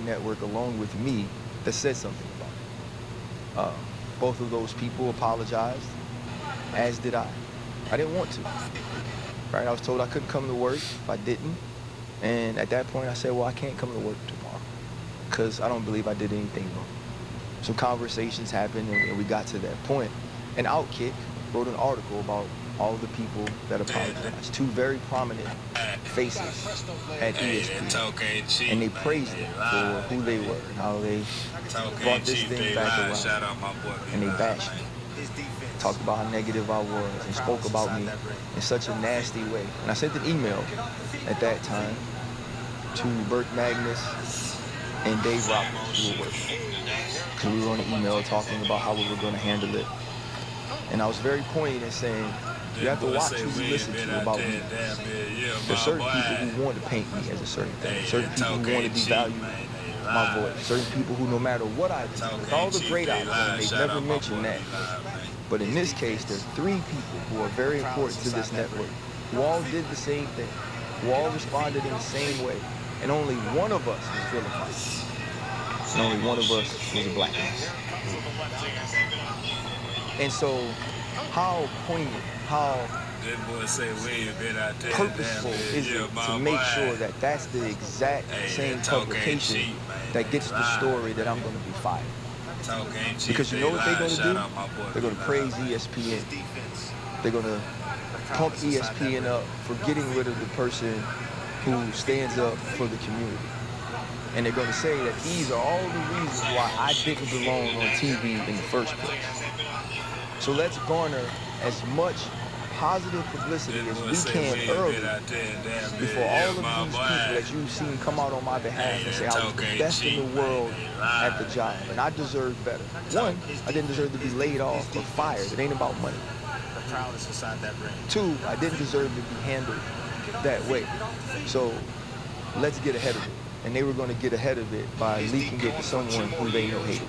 network along with me that said something about it. Both of those people apologized, as did I. I didn't want to, right? I was told I couldn't come to work if I didn't. And at that point, I said, well, I can't come to work tomorrow because I don't believe I did anything wrong. Some conversations happened, and we got to that point. And Outkick wrote an article about all the people that apologized. Two very prominent faces at ESPN. And they praised them for who they were and how they brought this thing back around. And they bashed me. Talked about how negative I was and spoke about me in such a nasty way. And I sent an email at that time to Burt Magnus and Dave Roberts, who were working. Because we were on an email talking about how we were going to handle it. And I was very poignant in saying, you have to watch who you listen to about me. There's certain people who want to paint me as a certain thing. Certain people who want to devalue my voice. Certain people who, no matter what I do, with all the great I do, they've never mentioned that. But in this case, there's three people who are very important to this network, who all did the same thing, who all responded in the same way, and only one of us was vilified. And only one of us was a black man. And so, how poignant, how purposeful is it to make sure that that's the exact same publication that gets the story that I'm going to be fired? Because you know what they're going to do? They're going to praise ESPN. They're going to pump ESPN up for getting rid of the person who stands up for the community. And they're going to say that these are all the reasons why I didn't belong on TV in the first place. So let's garner as much positive publicity as we can early before all of these people that you've seen come out on my behalf and say I was the best in the world at the job and I deserve better. One, I didn't deserve to be laid off or fired. It ain't about money. Two, I didn't deserve to be handled that way. So let's get ahead of it. And they were going to get ahead of it by leaking it to someone who they know hated.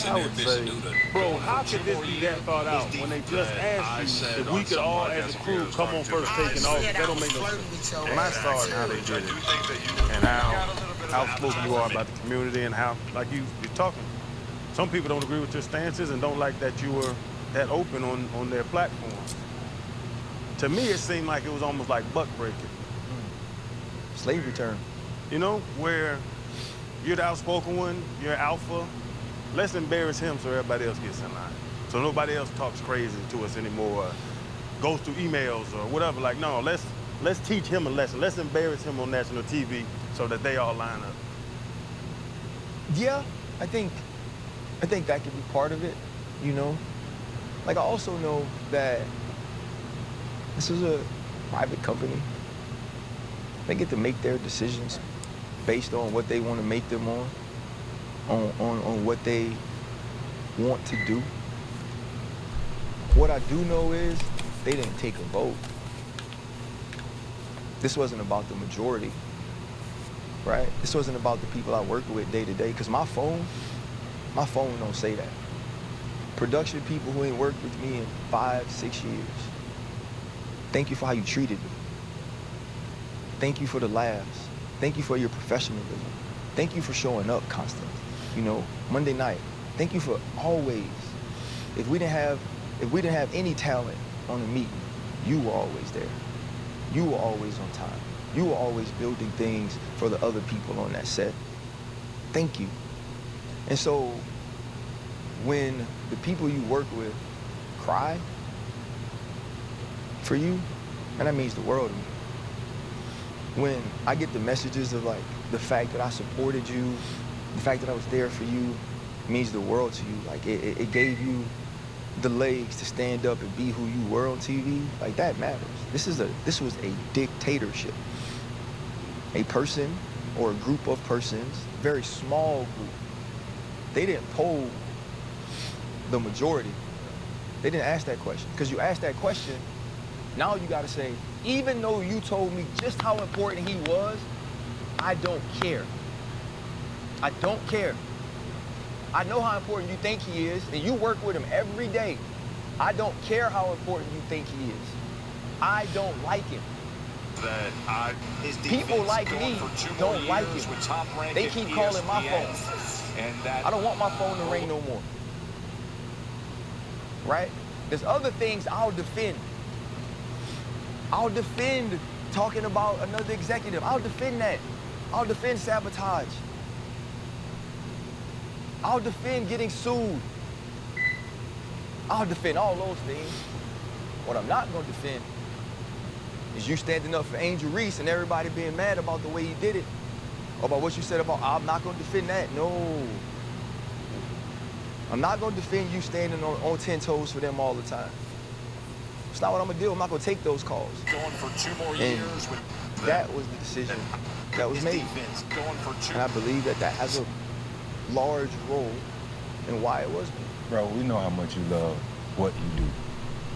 I would say, bro, how could this be that thought out when they just asked you if we could all, as a crew, come on first taking off? That don't make no sense. When I saw how they did it and how outspoken you are about the community and how, like you're talking, some people don't agree with your stances and don't like that you were that open on their platform. To me, it seemed like it was almost like buck breaking. Slavery term. You know, where you're the outspoken one, you're alpha. Let's embarrass him so everybody else gets in line. So nobody else talks crazy to us anymore, goes through emails or whatever. Like, no, let's teach him a lesson. Let's embarrass him on national TV so that they all line up. Yeah, I think that could be part of it, you know? Like, I also know that this is a private company. They get to make their decisions based on what they want to make them on what they want to do. What I do know is they didn't take a vote. This wasn't about the majority, right? This wasn't about the people I work with day to day, because my phone don't say that. Production people who ain't worked with me in 5, 6 years, thank you for how you treated me. Thank you for the laughs. Thank you for your professionalism. Thank you for showing up constantly. You know, Monday night, thank you for always. If we didn't have any talent on the meeting, you were always there. You were always on time. You were always building things for the other people on that set. Thank you. And so when the people you work with cry for you, and that means the world to me. When I get the messages of like the fact that I supported you, the fact that I was there for you, means the world to you. Like it gave you the legs to stand up and be who you were on TV. Like that matters. This was a dictatorship. A person or a group of persons, very small group. They didn't poll the majority. They didn't ask that question. Because you asked that question, now you gotta say, even though you told me just how important he was, I don't care. I don't care. I know how important you think he is, and you work with him every day. I don't care how important you think he is. I don't like him. People like me don't like it. They keep calling my phone. I don't want my phone to ring no more. Right? There's other things I'll defend. I'll defend talking about another executive. I'll defend that. I'll defend sabotage. I'll defend getting sued. I'll defend all those things. What I'm not gonna defend is you standing up for Angel Reese and everybody being mad about the way he did it. Or about what you said about, I'm not gonna defend that. No. I'm not gonna defend you standing on 10 toes for them all the time. It's not what I'm gonna do. I'm not gonna take those calls. Going for 2 more and years with that was the decision that was made. And I believe that has a large role in why it was made. Bro, we know how much you love what you do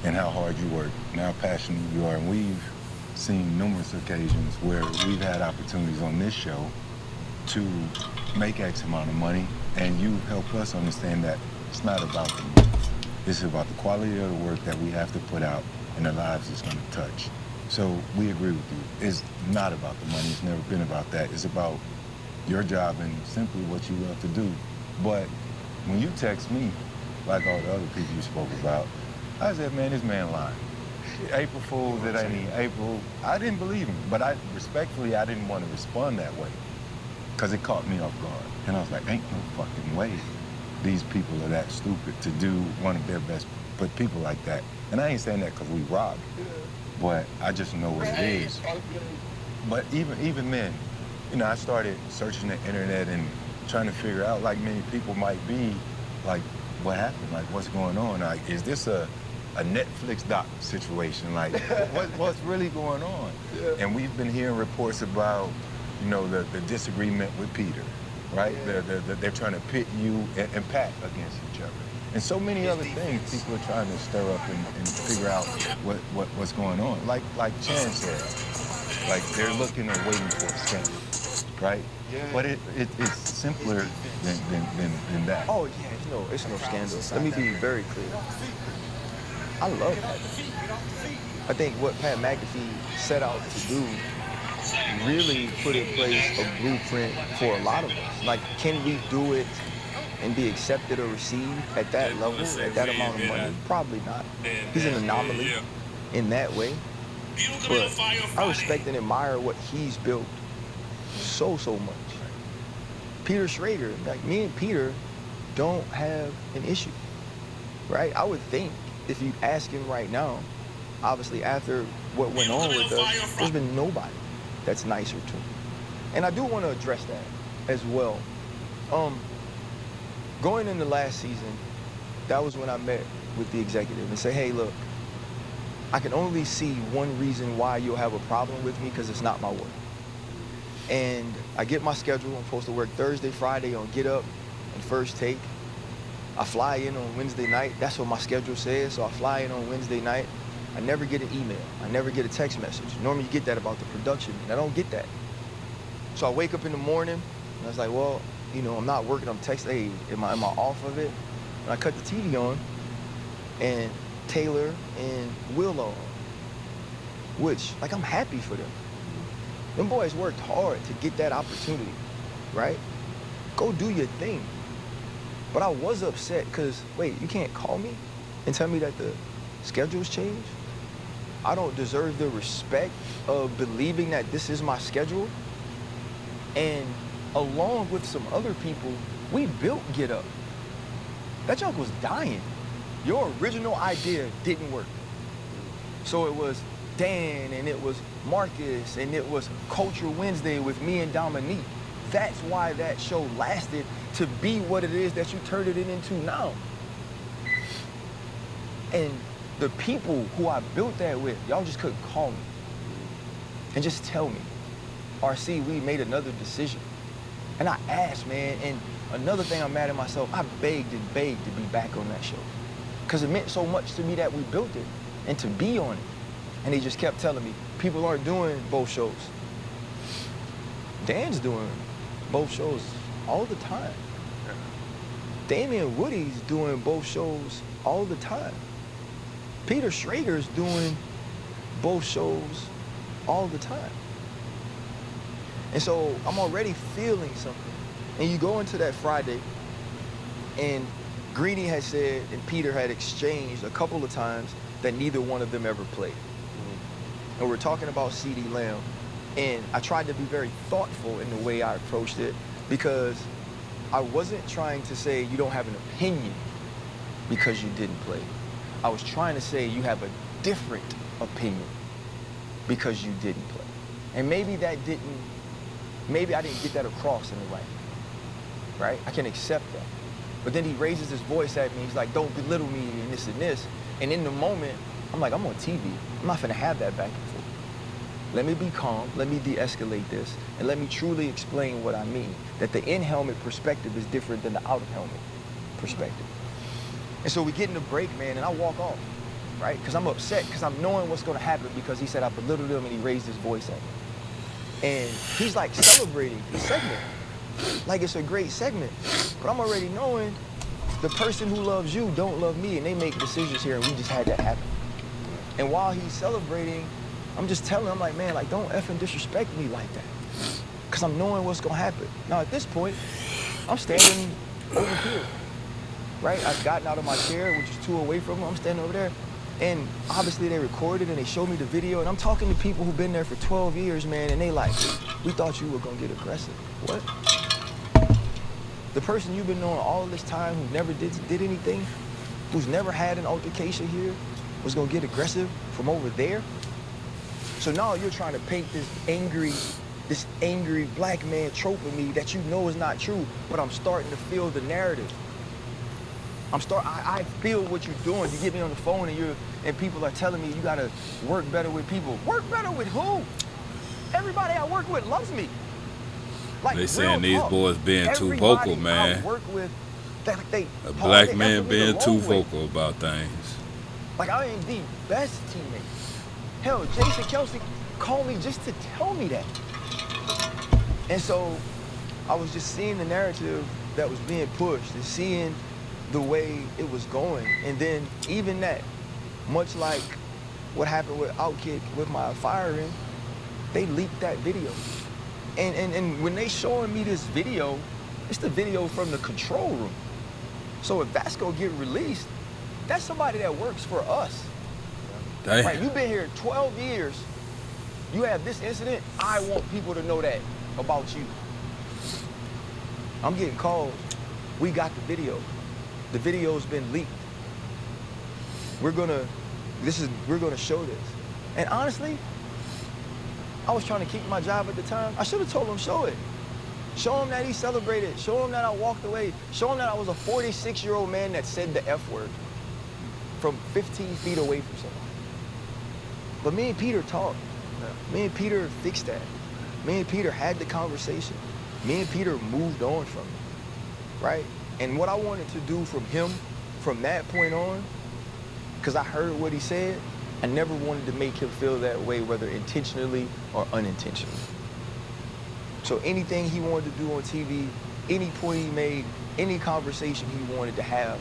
and how hard you work and how passionate you are. And we've seen numerous occasions where we've had opportunities on this show to make X amount of money, and you help us understand that it's not about the money. This is about the quality of the work that we have to put out and the lives it's going to touch. So we agree with you. It's not about the money. It's never been about that. It's about your job and simply what you love to do. But when you text me, like all the other people you spoke about, I said, man, this man lying. April Fool's, it ain't even April. I didn't believe him, but I didn't want to respond that way because it caught me off guard. And I was like, ain't no fucking way these people are that stupid to do one of their best, but people like that. And I ain't saying that because we robbed, but I just know what it is. But even then, you know, I started searching the internet and trying to figure out, like many people might be, like, what happened? Like, what's going on? Like, is this a Netflix doc situation? Like, what's really going on? Yeah. And we've been hearing reports about, you know, the disagreement with Peter, right? Yeah. They're trying to pit you and Pat against each other. And so many other things people are trying to stir up and figure out what's going on. Like Chan said, like they're looking and waiting for a scandal, right? Yeah. But it's simpler than that. Oh yeah, it's no scandal. Let me be very clear. I love Pat. I think what Pat McAfee set out to do really put in place a blueprint for a lot of us. Like, can we do it and be accepted or received at that level, at that amount of money? Probably not. He's an anomaly in that way. But I respect and admire what he's built so much. Peter Schrager, like me and Peter don't have an issue, right? I would think if you ask him right now, obviously after what went on with us, there's been nobody that's nicer to him. And I do want to address that as well. Going into last season, that was when I met with the executive and say, hey, look, I can only see one reason why you'll have a problem with me, because it's not my work. And I get my schedule. I'm supposed to work Thursday, Friday on Get Up and First Take. I fly in on Wednesday night. That's what my schedule says. So I fly in on Wednesday night. I never get an email. I never get a text message. Normally you get that about the production, and I don't get that. So I wake up in the morning, and I was like, well, you know, I'm not working. I'm texting, hey, am I off of it? And I cut the TV on, and Taylor and Will on, which, like, I'm happy for them. Them boys worked hard to get that opportunity, right? Go do your thing. But I was upset because, wait, you can't call me and tell me that the schedule's changed? I don't deserve the respect of believing that this is my schedule? And along with some other people, we built Get Up. That junk was dying. Your original idea didn't work. So it was Dan, and it was Marcus, and it was Culture Wednesday with me and Dominique. That's why that show lasted to be what it is that you turned it into now. And the people who I built that with, y'all just couldn't call me and just tell me, RC, we made another decision. And I asked, man, and another thing I'm mad at myself, I begged and begged to be back on that show, because it meant so much to me that we built it and to be on it. And he just kept telling me, people aren't doing both shows. Dan's doing both shows all the time. Damian Woody's doing both shows all the time. Peter Schrager's doing both shows all the time. And so I'm already feeling something. And you go into that Friday, and Greeny had said and Peter had exchanged a couple of times that neither one of them ever played. And we're talking about CeeDee Lamb, and I tried to be very thoughtful in the way I approached it, because I wasn't trying to say you don't have an opinion because you didn't play. I was trying to say you have a different opinion because you didn't play. And maybe I didn't get that across in the right? I can accept that. But then he raises his voice at me. He's like, don't belittle me and this and this. And in the moment, I'm like, I'm on TV. I'm not finna have that back and forth. Let me be calm, let me de-escalate this, and let me truly explain what I mean. That the in-helmet perspective is different than the out-of-helmet perspective. And so we get in the break, man, and I walk off, right? Because I'm upset, because I'm knowing what's gonna happen, because he said I belittled him and he raised his voice at me. And he's like celebrating the segment, like it's a great segment. But I'm already knowing the person who loves you don't love me, and they make decisions here, and we just had that happen. And while he's celebrating, I'm just telling him, I'm like, man, like, don't effing disrespect me like that. Because I'm knowing what's going to happen. Now, at this point, I'm standing over here, right? I've gotten out of my chair, which is 2 away from him. I'm standing over there. And obviously, they recorded and they showed me the video. And I'm talking to people who've been there for 12 years, man, and they like, we thought you were going to get aggressive. What? The person you've been knowing all this time who never did anything, who's never had an altercation here, was going to get aggressive from over there? So now you're trying to paint this angry black man trope of me that you know is not true, but I'm starting to feel the narrative. I feel what you're doing. You get me on the phone and people are telling me you gotta work better with people. Work better with who? Everybody I work with loves me. Like, they saying these boys being too vocal, man. I work with, a black man being too vocal about things. Like, I ain't the best teammate. Hell, Jason Kelsey called me just to tell me that. And so I was just seeing the narrative that was being pushed and seeing the way it was going. And then even that, much like what happened with Outkick with my firing, they leaked that video. And when they showing me this video, it's the video from the control room. So if that's gonna get released, that's somebody that works for us. Damn. Right, you've been here 12 years. You have this incident. I want people to know that about you. I'm getting calls. We got the video. The video's been leaked. We're gonna show this. And honestly, I was trying to keep my job at the time. I should have told him, show it. Show him that he celebrated. Show him that I walked away. Show him that I was a 46-year-old man that said the F word from 15 feet away from somebody. But me and Peter talked. Me and Peter fixed that. Me and Peter had the conversation. Me and Peter moved on from it, right? And what I wanted to do from him, from that point on, because I heard what he said, I never wanted to make him feel that way, whether intentionally or unintentionally. So anything he wanted to do on TV, any point he made, any conversation he wanted to have,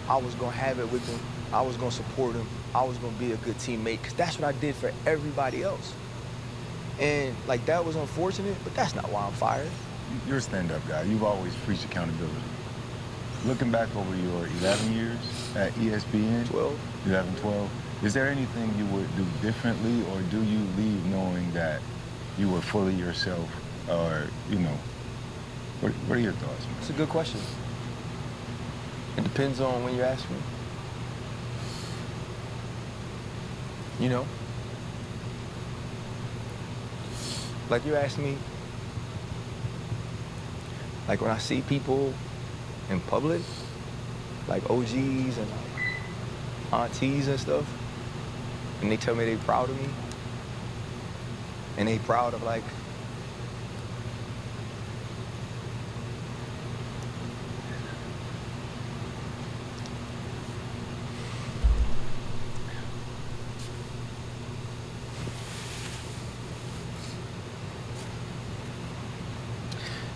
I was gonna have it with him. I was gonna support him. I was gonna be a good teammate, because that's what I did for everybody else. And like, that was unfortunate, but that's not why I'm fired. You're a stand-up guy. You've always preached accountability. Looking back over your 11 years at ESPN, 11, 12, is there anything you would do differently, or do you leave knowing that you were fully yourself, or, you know, what are your thoughts, man? It's a good question. It depends on when you ask me. You know? Like, you ask me, like, when I see people in public, like OGs and like aunties and stuff, and they tell me they proud of me, and they proud of, like,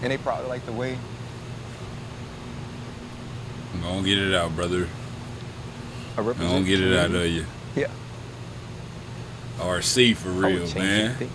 and they probably like the way. I'm gonna get it out, brother. I represent. I'm gonna get it out of you. Yeah. RC for I wouldn't real, change man. anything.